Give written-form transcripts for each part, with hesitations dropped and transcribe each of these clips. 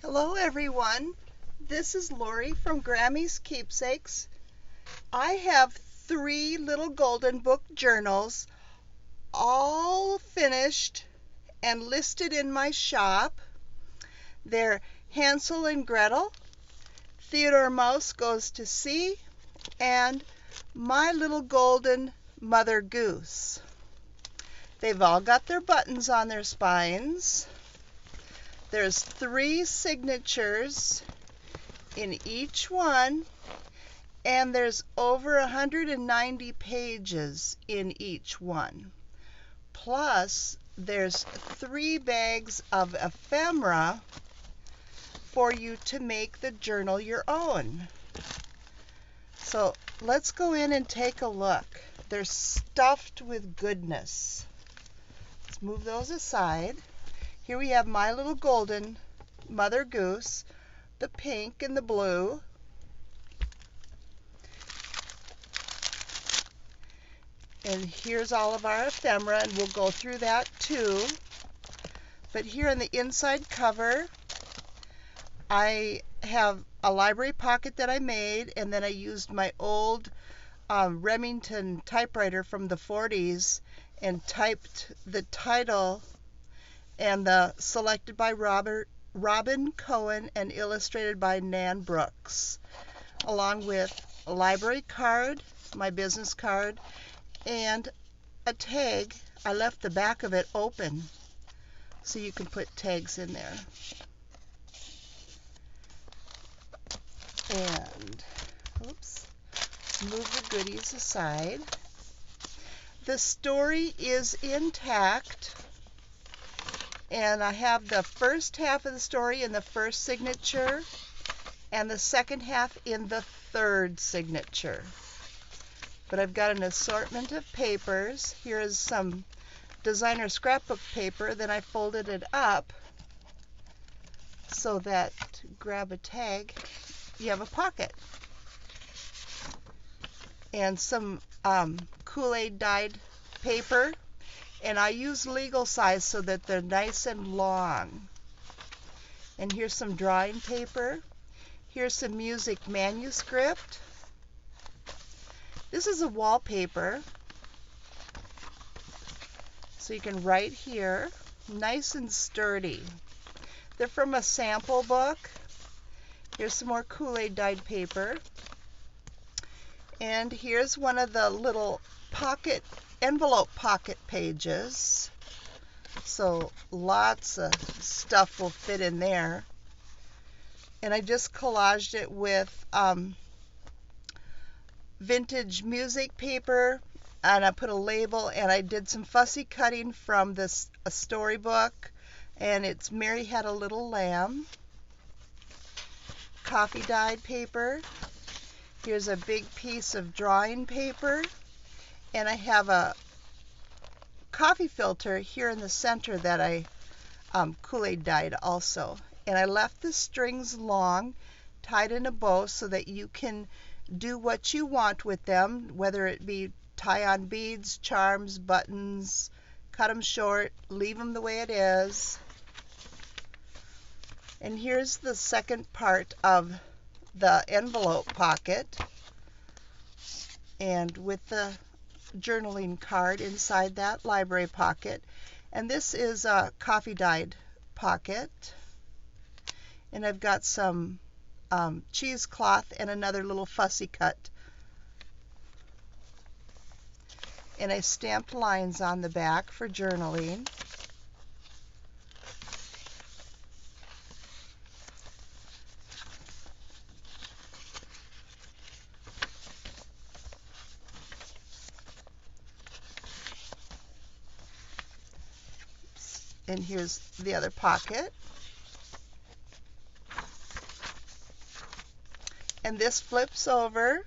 Hello everyone, this is Lori from Grammy's Keepsakes. I have 3 little golden book journals all finished and listed in my shop. They're Hansel and Gretel, Theodore Mouse Goes to Sea, and My Little Golden Mother Goose. They've all got their buttons on their spines. There's 3 signatures in each one, and there's over 190 pages in each one. Plus, there's 3 bags of ephemera for you to make the journal your own. So let's go in and take a look. They're stuffed with goodness. Let's move those aside. Here we have My Little Golden Mother Goose, the pink and the blue. And here's all of our ephemera, and we'll go through that too. But here on the inside cover, I have a library pocket that I made, and then I used my old Remington typewriter from the 40s and typed the title and the selected by Robin Cohen and illustrated by Nan Brooks, along with a library card, my business card, and a tag. I left the back of it open so you can put tags in there. And oops, move the goodies aside. The story is intact, and I have the first half of the story in the first signature and the second half in the third signature. But I've got an assortment of papers. Here is some designer scrapbook paper. Then I folded it up so that to grab a tag, you have a pocket. And some Kool-Aid dyed paper. And I use legal size so that they're nice and long. And here's some drawing paper. Here's some music manuscript. This is a wallpaper, so you can write here, nice and sturdy. They're from a sample book. Here's some more Kool-Aid dyed paper. And here's one of the little envelope pocket pages. So lots of stuff will fit in there. And I just collaged it with vintage music paper, and I put a label, and I did some fussy cutting from this a storybook, and it's Mary Had a Little Lamb. Coffee dyed paper. Here's a big piece of drawing paper, and I have a coffee filter here in the center that I Kool-Aid dyed also. And I left the strings long, tied in a bow so that you can do what you want with them, whether it be tie on beads, charms, buttons, cut them short, leave them the way it is. And here's the second part of the envelope pocket, and with the journaling card inside that library pocket. And this is a coffee dyed pocket, and I've got some cheesecloth and another little fussy cut, and I stamped lines on the back for journaling. And here's the other pocket. And this flips over.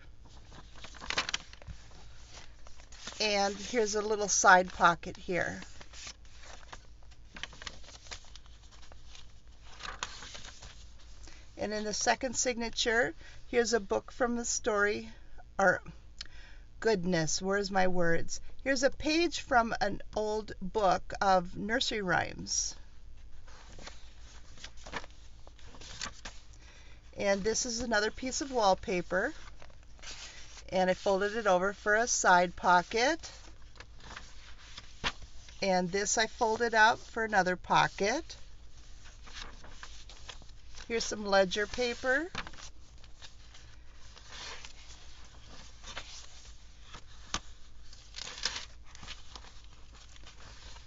And here's a little side pocket here. And in the second signature, here's a book from the story, or goodness, where's my words? Here's a page from an old book of nursery rhymes. And this is another piece of wallpaper, and I folded it over for a side pocket. And this I folded up for another pocket. Here's some ledger paper.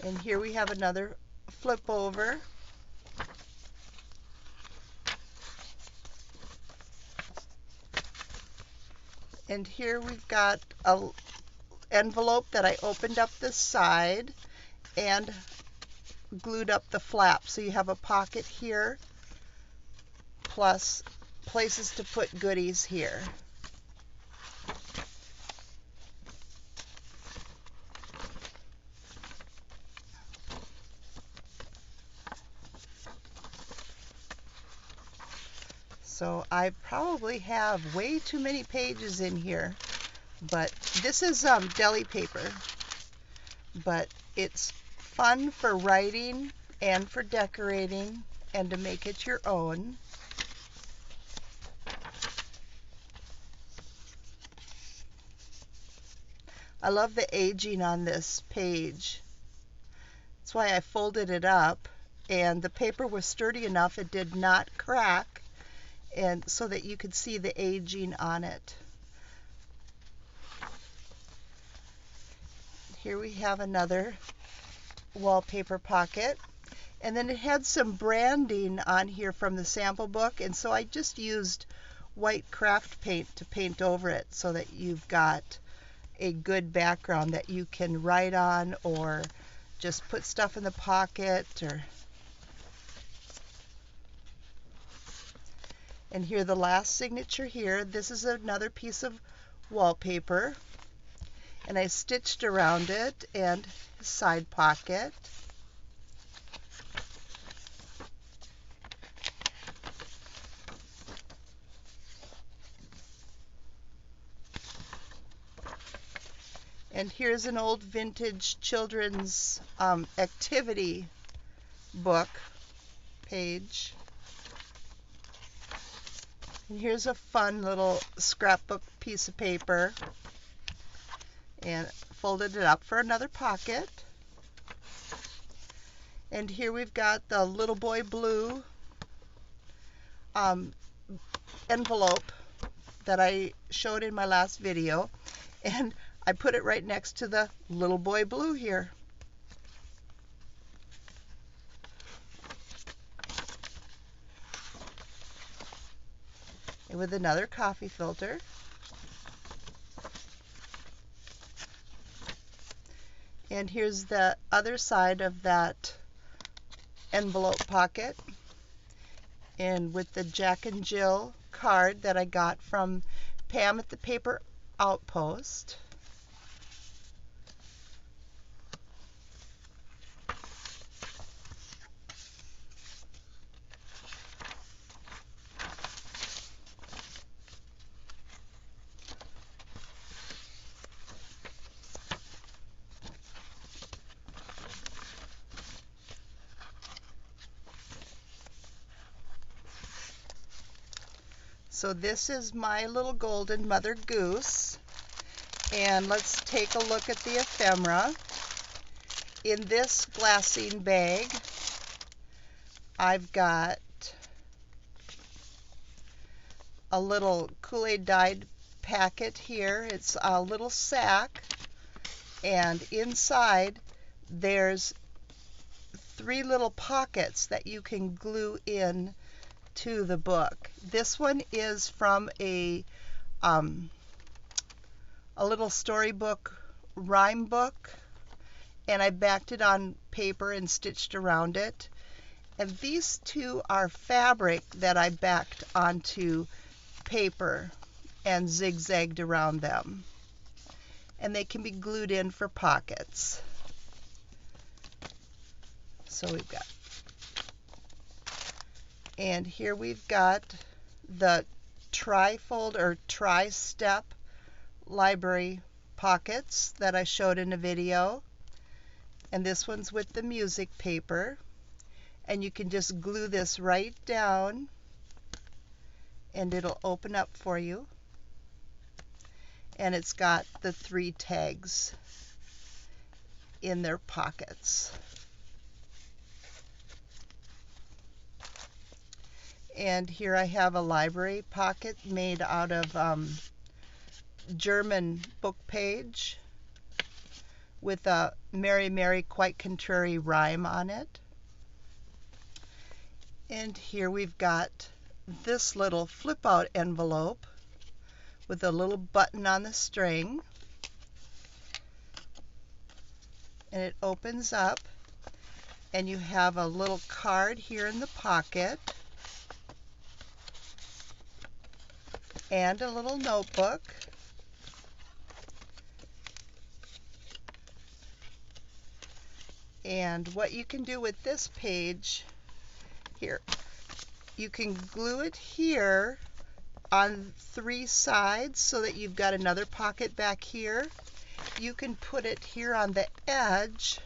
And here we have another flip over. And here we've got an envelope that I opened up this side and glued up the flap. So you have a pocket here plus places to put goodies here. So I probably have way too many pages in here, but this is deli paper, but it's fun for writing and for decorating and to make it your own. I love the aging on this page. That's why I folded it up, and the paper was sturdy enough it did not crack, and so that you could see the aging on it. Here we have another wallpaper pocket, and then it had some branding on here from the sample book, and so I just used white craft paint to paint over it so that you've got a good background that you can write on or just put stuff in the pocket. And here the last signature here, this is another piece of wallpaper, and I stitched around it and a side pocket. And here's an old vintage children's activity book page. And here's a fun little scrapbook piece of paper, and folded it up for another pocket. And here we've got the Little Boy Blue envelope that I showed in my last video, and I put it right next to the Little Boy Blue here. And with another coffee filter. And here's the other side of that envelope pocket, and with the Jack and Jill card that I got from Pam at the Paper Outpost. So this is my little golden Mother Goose, and let's take a look at the ephemera. In this glassine bag, I've got a little Kool-Aid dyed packet here. It's a little sack, and inside there's 3 little pockets that you can glue in to the book. This one is from a little storybook rhyme book, and I backed it on paper and stitched around it. And these 2 are fabric that I backed onto paper and zigzagged around them, and they can be glued in for pockets. So we've got, and here we've got the tri-fold or tri-step library pockets that I showed in a video, and this one's with the music paper, and you can just glue this right down and it'll open up for you, and it's got the 3 tags in their pockets. And here I have a library pocket made out of German book page with a Mary, Mary, quite contrary rhyme on it. And here we've got this little flip out envelope with a little button on the string, and it opens up and you have a little card here in the pocket and a little notebook. And what you can do with this page here, you can glue it here on 3 sides so that you've got another pocket back here. You can put it here on the edge,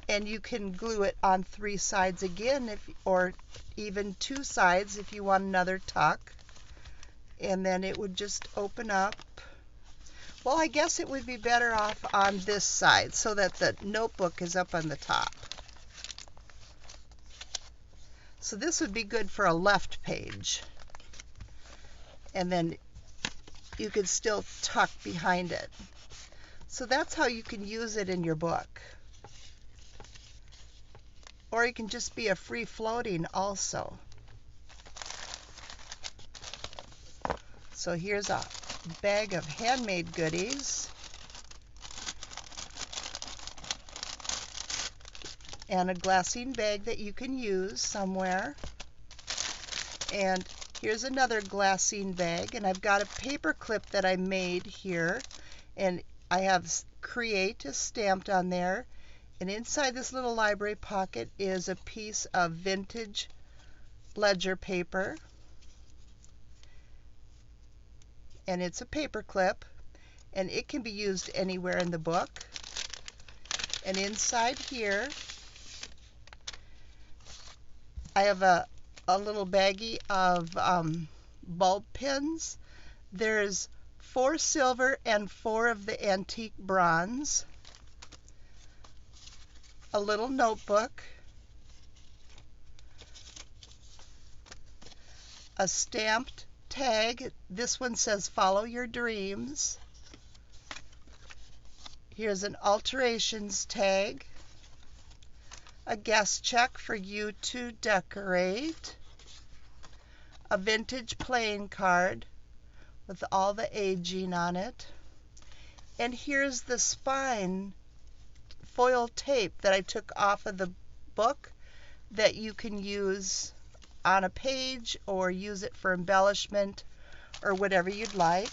and you can glue it on 3 sides again, or even 2 sides if you want another tuck. And then it would just open up. Well, I guess it would be better off on this side so that the notebook is up on the top. So this would be good for a left page. And then you could still tuck behind it. So that's how you can use it in your book. Or it can just be a free floating also. So here's a bag of handmade goodies. And a glassine bag that you can use somewhere. And here's another glassine bag, and I've got a paper clip that I made here, and I have Create stamped on there, and inside this little library pocket is a piece of vintage ledger paper, and it's a paper clip, and it can be used anywhere in the book. And inside here I have a little baggie of bulb pins. There's 4 silver and 4 of the antique bronze. A little notebook. A stamped tag. This one says follow your dreams. Here's an alterations tag. A guest check for you to decorate, a vintage playing card with all the aging on it, and here's the spine foil tape that I took off of the book that you can use on a page or use it for embellishment or whatever you'd like.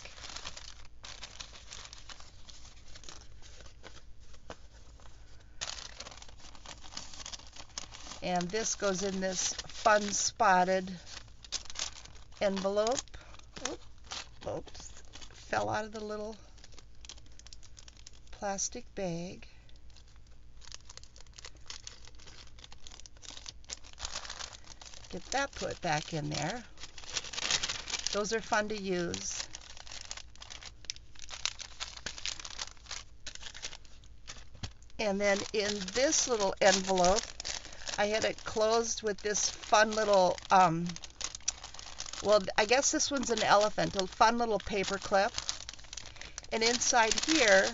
And this goes in this fun spotted envelope. Oops, fell out of the little plastic bag. Get that put back in there. Those are fun to use. And then in this little envelope, I had it closed with this fun little, well, I guess this one's an elephant, a fun little paper clip. And inside here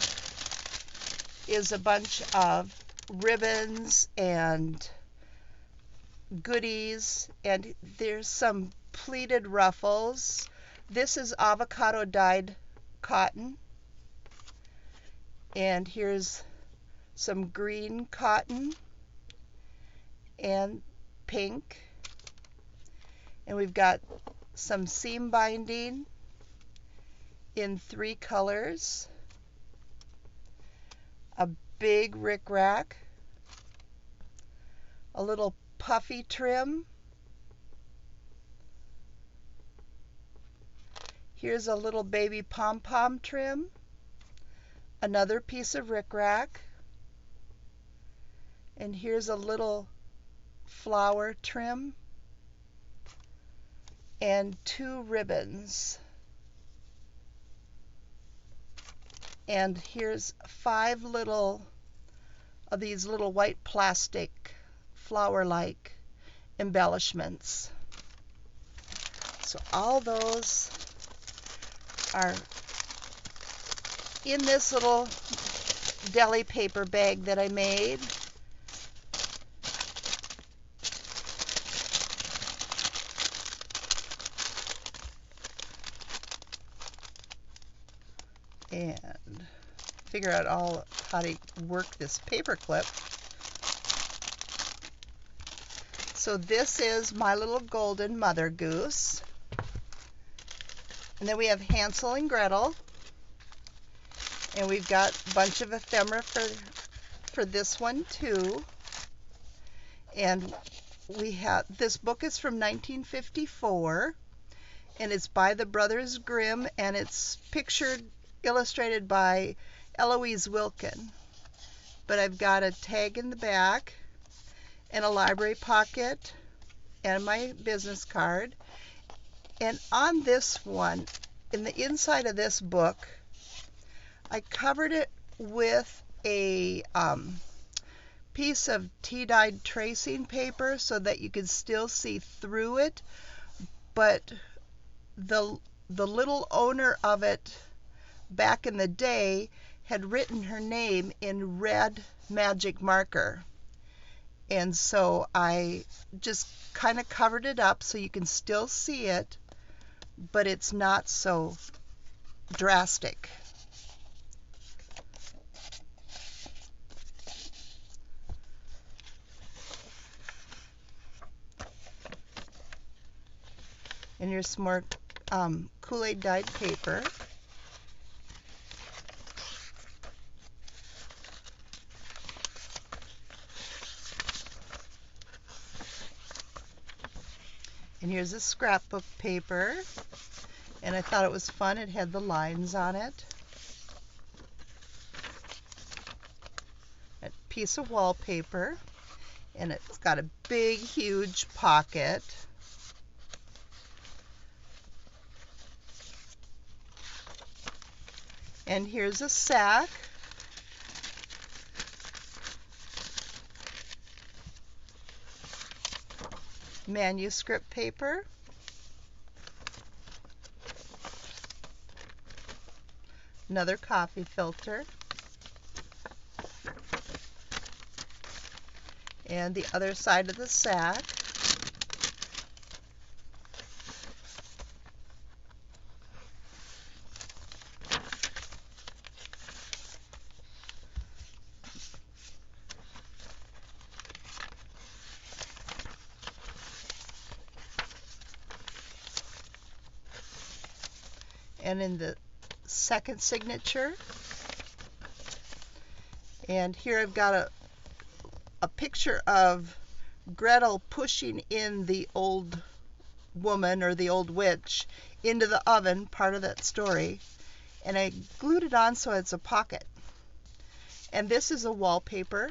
is a bunch of ribbons and goodies, and there's some pleated ruffles. This is avocado dyed cotton. And here's some green cotton and pink, and we've got some seam binding in 3 colors, a big rickrack, a little puffy trim, here's a little baby pom-pom trim, another piece of rickrack, and here's a little flower trim, and 2 ribbons. And here's 5 little of these little white plastic flower-like embellishments. So all those are in this little deli paper bag that I made. And figure out how to work this paper clip. So this is my little golden mother goose. And then we have Hansel and Gretel. And we've got a bunch of ephemera for this one too. And we have, this book is from 1954, and it's by the Brothers Grimm, and it's illustrated by Eloise Wilkin. But I've got a tag in the back, and a library pocket, and my business card. And on this one, in the inside of this book, I covered it with a piece of tea-dyed tracing paper so that you could still see through it, but the little owner of it back in the day had written her name in red magic marker. And so I just kind of covered it up so you can still see it, but it's not so drastic. And here's some more Kool-Aid dyed paper. And here's a scrapbook paper. And I thought it was fun. It had the lines on it. A piece of wallpaper. And it's got a big, huge pocket. And here's a sack. Manuscript paper. Another coffee filter. And the other side of the sack. And in the second signature, and here I've got a picture of Gretel pushing in the old woman or the old witch into the oven, part of that story, and I glued it on so it's a pocket. And this is a wallpaper,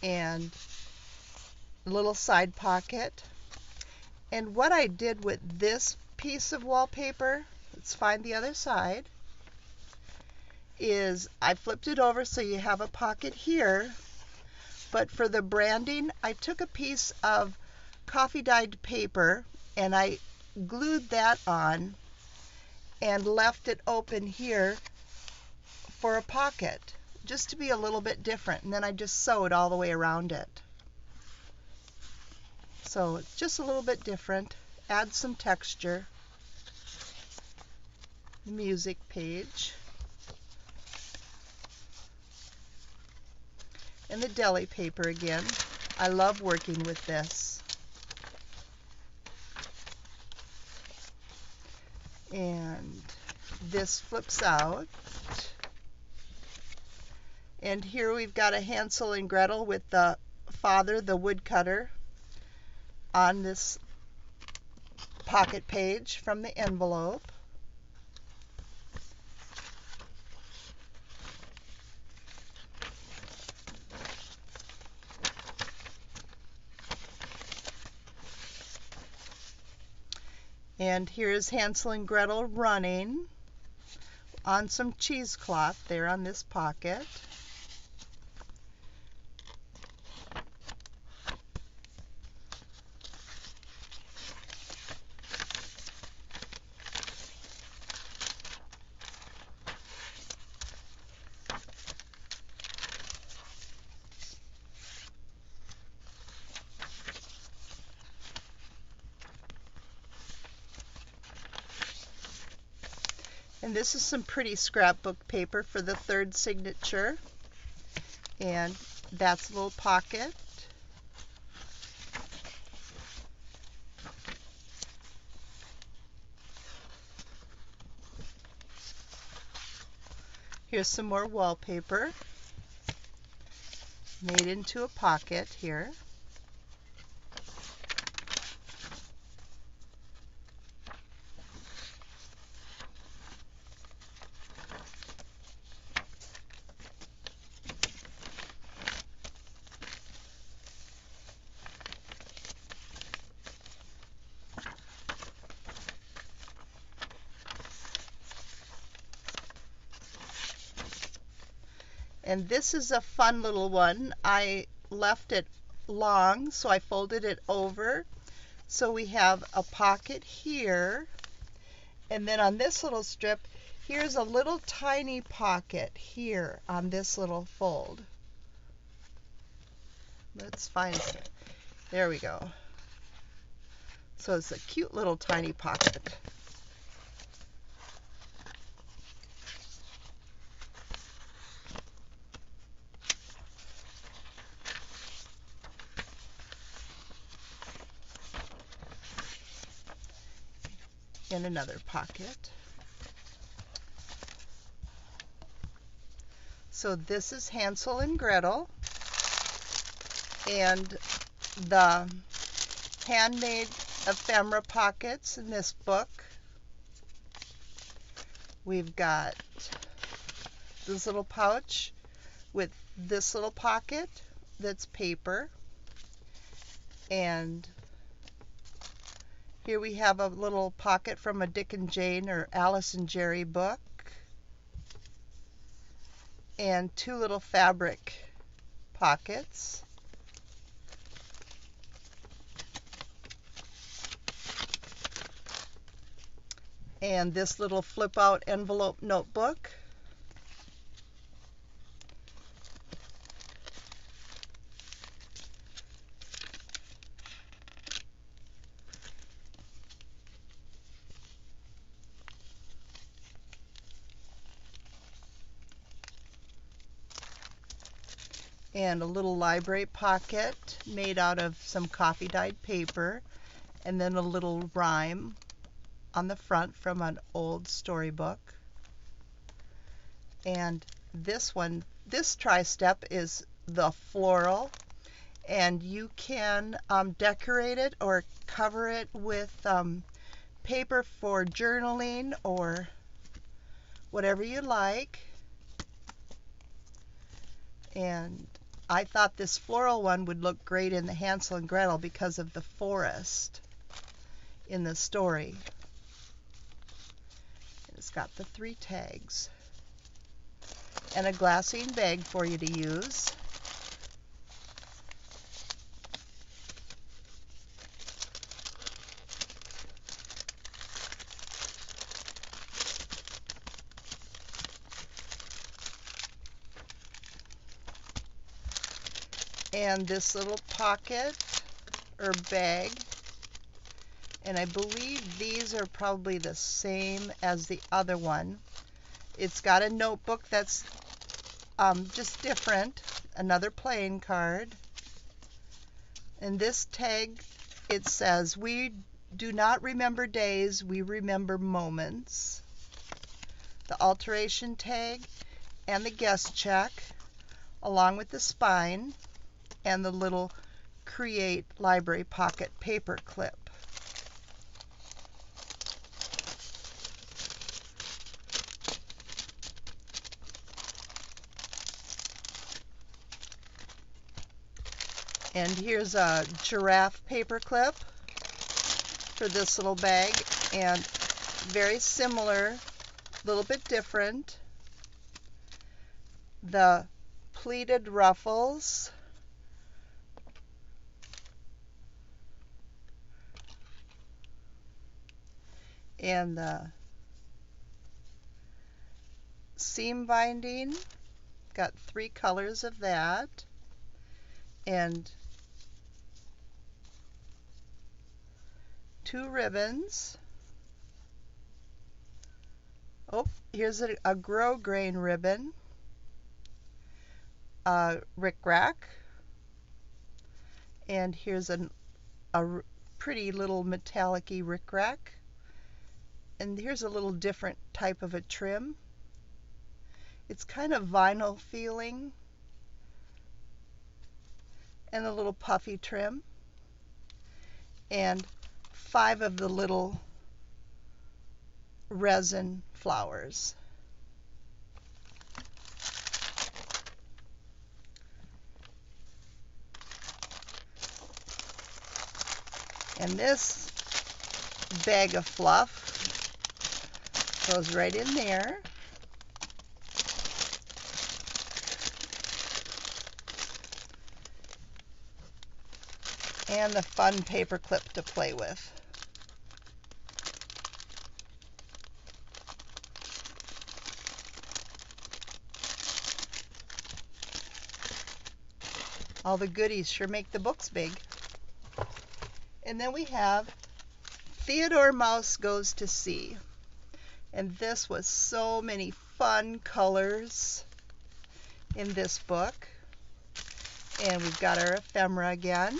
and a little side pocket. And what I did with this piece of wallpaper, let's find the other side, is I flipped it over so you have a pocket here, but for the branding, I took a piece of coffee dyed paper and I glued that on and left it open here for a pocket, just to be a little bit different, and then I just sewed all the way around it. So it's just a little bit different. Add some texture. The music page. And the deli paper again. I love working with this. And this flips out. And here we've got a Hansel and Gretel with the father, the woodcutter, on this pocket page from the envelope. And here's Hansel and Gretel running on some cheesecloth there on this pocket. And this is some pretty scrapbook paper for the third signature. And that's a little pocket. Here's some more wallpaper made into a pocket here. And this is a fun little one. I left it long, so I folded it over. So we have a pocket here. And then on this little strip, here's a little tiny pocket here on this little fold. Let's find it. There we go. So it's a cute little tiny pocket. In another pocket. So this is Hansel and Gretel, and the handmade ephemera pockets in this book. We've got this little pouch with this little pocket that's paper, and here we have a little pocket from a Dick and Jane or Alice and Jerry book, and two little fabric pockets. And this little flip out envelope notebook. And a little library pocket made out of some coffee dyed paper, and then a little rhyme on the front from an old storybook. And this one, this tri-step is the floral, and you can decorate it or cover it with paper for journaling or whatever you like. And I thought this floral one would look great in the Hansel and Gretel because of the forest in the story. It's got the 3 tags and a glassine bag for you to use. And this little pocket or bag, and I believe these are probably the same as the other one. It's got a notebook that's just different, another playing card, and this tag, it says, "We do not remember days, we remember moments." The alteration tag and the guest check, along with the spine and the little Create Library Pocket paper clip. And here's a giraffe paper clip for this little bag. and very similar, a little bit different. The pleated ruffles, and the seam binding, got 3 colors of that, and 2 ribbons. Oh, here's a grosgrain ribbon, a rickrack, and here's a pretty little metallic-y rickrack, and here's a little different type of a trim. It's kind of vinyl feeling, and a little puffy trim, and 5 of the little resin flowers. And this bag of fluff goes right in there. And the fun paper clip to play with. All the goodies sure make the books big. And then we have Theodore Mouse Goes to Sea. And this was so many fun colors in this book. And we've got our ephemera again,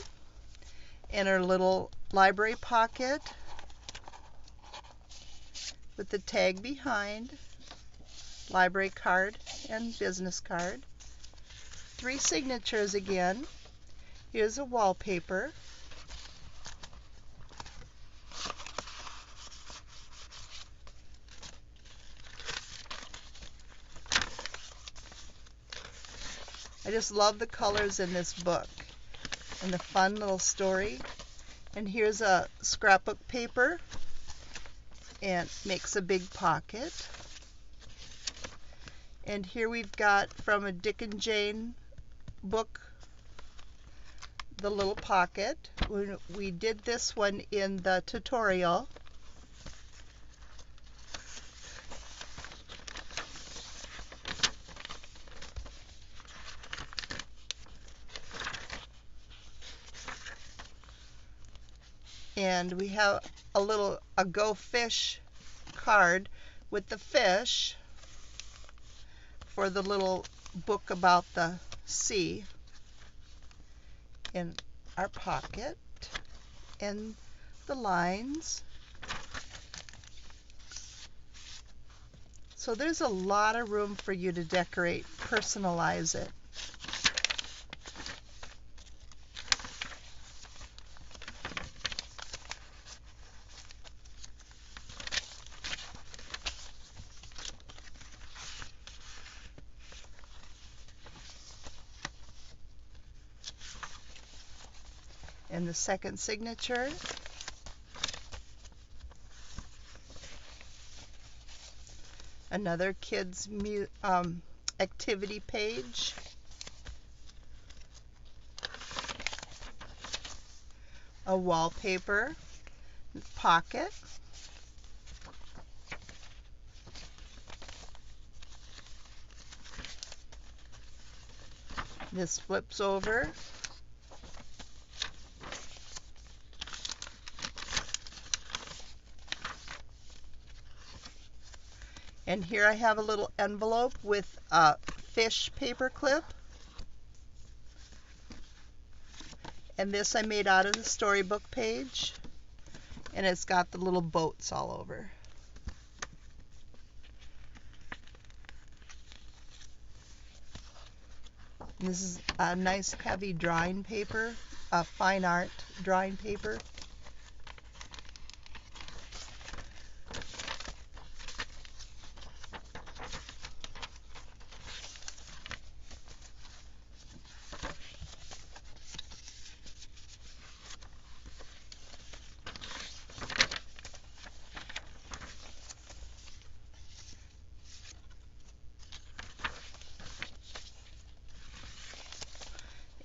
and our little library pocket with the tag behind, library card and business card. 3 signatures again. Here's a wallpaper. I just love the colors in this book and the fun little story. And here's a scrapbook paper, and makes a big pocket. And here we've got from a Dick and Jane book, the little pocket. We did this one in the tutorial. And we have a Go Fish card with the fish for the little book about the sea in our pocket, and the lines. So there's a lot of room for you to decorate, personalize it. And the second signature. Another kids activity page. A wallpaper pocket. This flips over. And here I have a little envelope with a fish paper clip. And this I made out of the storybook page. And it's got the little boats all over. And this is a nice heavy drawing paper, fine art drawing paper.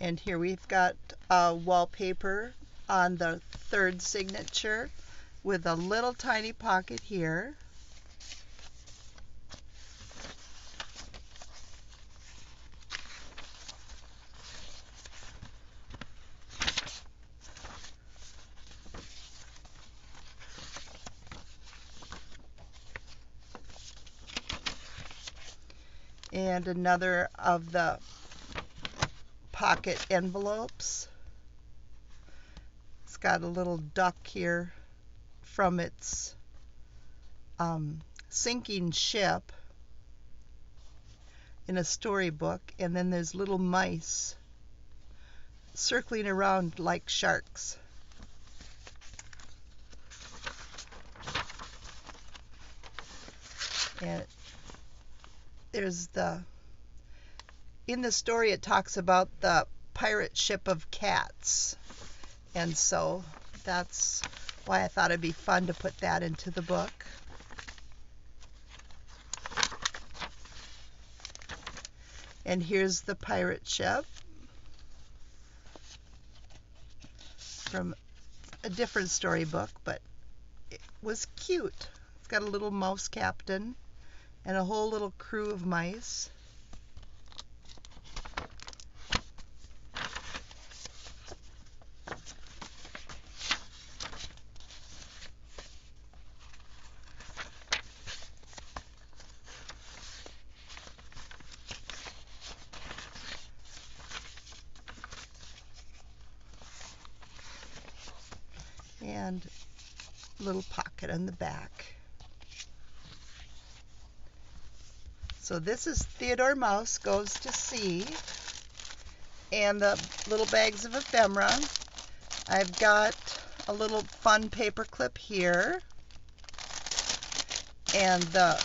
And here we've got wallpaper on the third signature with a little tiny pocket here. And another of the pocket envelopes. It's got a little duck here from its sinking ship in a storybook, and then there's little mice circling around like sharks. And there's in the story it talks about the pirate ship of cats, and so that's why I thought it'd be fun to put that into the book. And here's the pirate ship from a different storybook, but it was cute. It's got a little mouse captain and a whole little crew of mice. And a little pocket on the back. So this is Theodore Mouse Goes to Sea, and the little bags of ephemera. I've got a little fun paper clip here, and the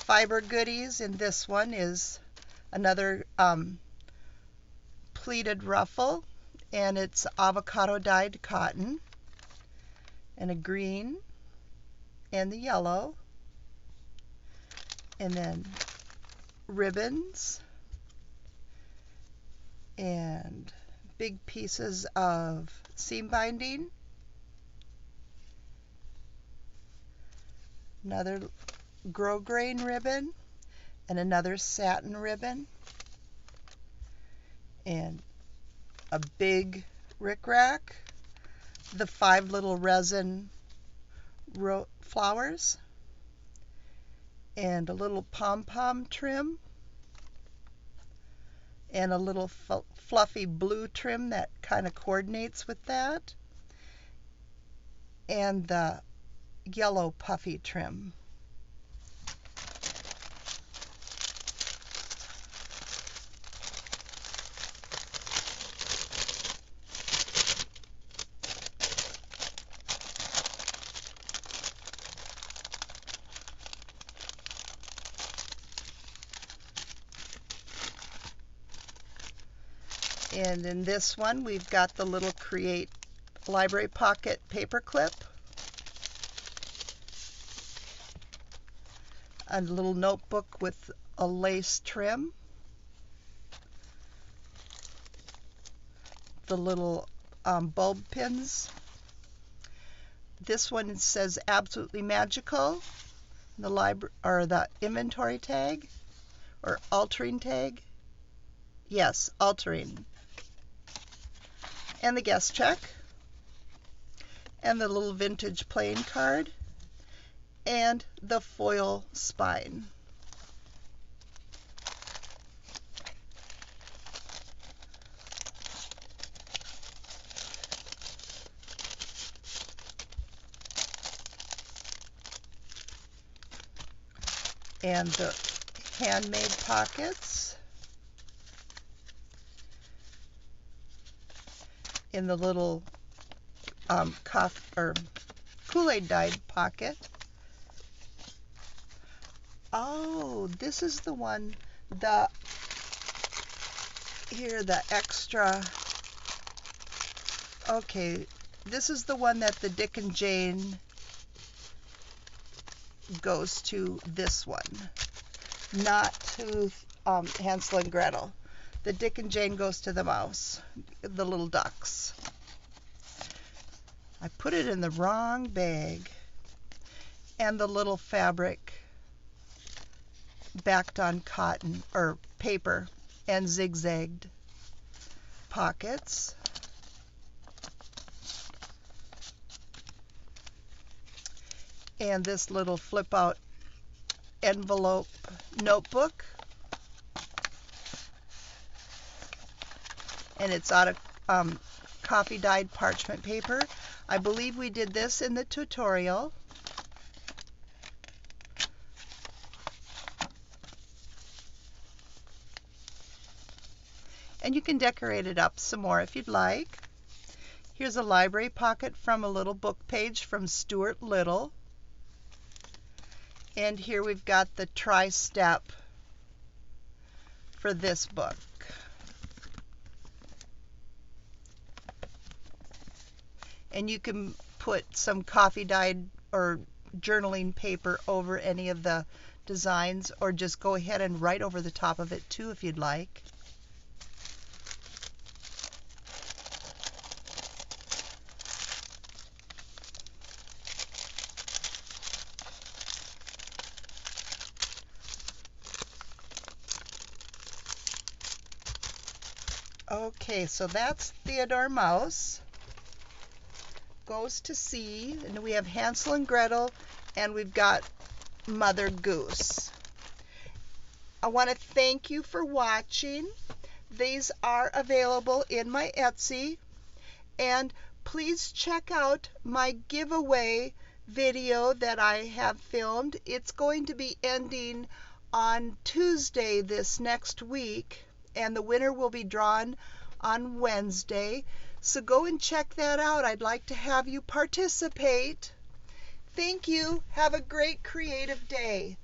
fiber goodies in this one is another pleated ruffle, and it's avocado dyed cotton, and a green and the yellow, and then ribbons and big pieces of seam binding, another grosgrain ribbon, and another satin ribbon, and a big rickrack, the 5 little resin flowers, and a little pom-pom trim, and a little fluffy blue trim that kind of coordinates with that, and the yellow puffy trim. And in this one, we've got the little Create Library Pocket paper clip, a little notebook with a lace trim, the little bulb pins. This one says Absolutely Magical, the inventory tag, or altering tag. Yes, altering. And the guest check, and the little vintage playing card, and the foil spine. And the handmade pockets in the little Kool-Aid dyed pocket. Oh, this is the one, the extra. Okay, this is the one that the Dick and Jane goes to this one, not to Hansel and Gretel. the Dick and Jane Goes to the Mouse, the little ducks. I put it in the wrong bag. And the little fabric backed on cotton or paper and zigzagged pockets. And this little flip out envelope notebook. And it's out of coffee dyed parchment paper. I believe we did this in the tutorial. And you can decorate it up some more if you'd like. Here's a library pocket from a little book page from Stuart Little. And here we've got the tri-step for this book. And you can put some coffee dyed or journaling paper over any of the designs, or just go ahead and write over the top of it too if you'd like. Okay, so that's Theodore Mouse Goes to Sea, and we have Hansel and Gretel, and we've got Mother Goose. I want to thank you for watching. These are available in my Etsy, and please check out my giveaway video that I have filmed. It's going to be ending on Tuesday this next week, and the winner will be drawn on Wednesday. So go and check that out. I'd like to have you participate. Thank you. Have a great creative day.